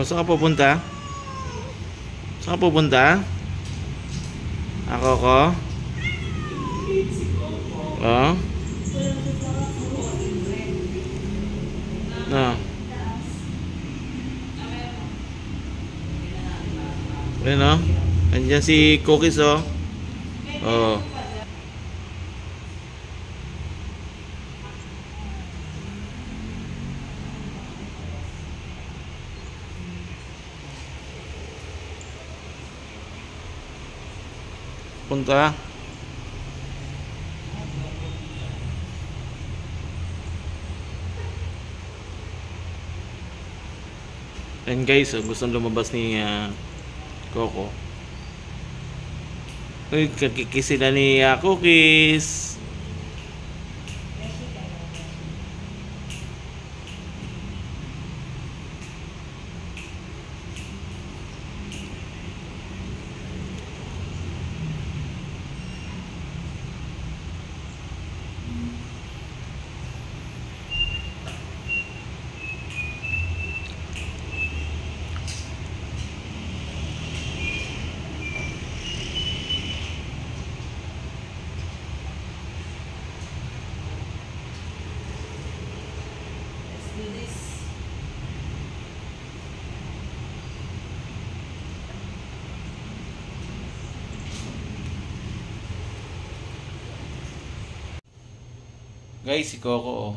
Saan ka pupunta? Saan ka pupunta? Ako ko? Oh? No. Ayan o. Andiyan si Cookies o. Oh. Punta. And guys, gustong lumabas ni Coco. Uy, kakikis sila ni Cookies. Guys, si Coco oh.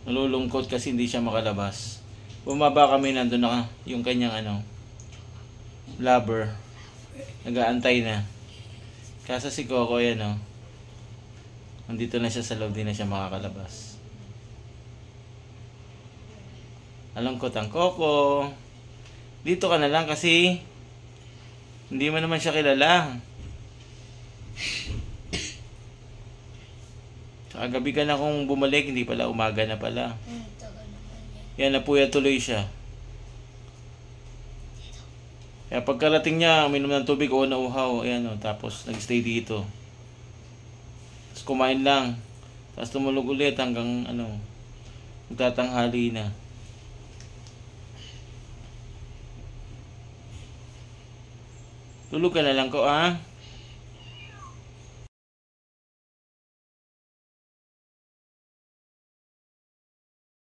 Nalulungkot kasi hindi siya makalabas. Bumaba kami, nandun na yung kanyang lover. Nag-aantay na. Kaso si Coco yan oh. Nandito na siya sa loob, di na siya makakalabas. Nalungkot ang Coco. Dito ka na lang kasi hindi mo naman siya kilala. Gabi ka na kung bumalik, hindi pala, umaga na pala. Yan, napuya tuloy siya. Kaya pagkarating niya, uminom ng tubig, nauhaw. Ayan o, tapos nag-stay dito. Tapos kumain lang. Tapos tumulog ulit hanggang magtatanghali na. Tulog ka na lang ko, ah.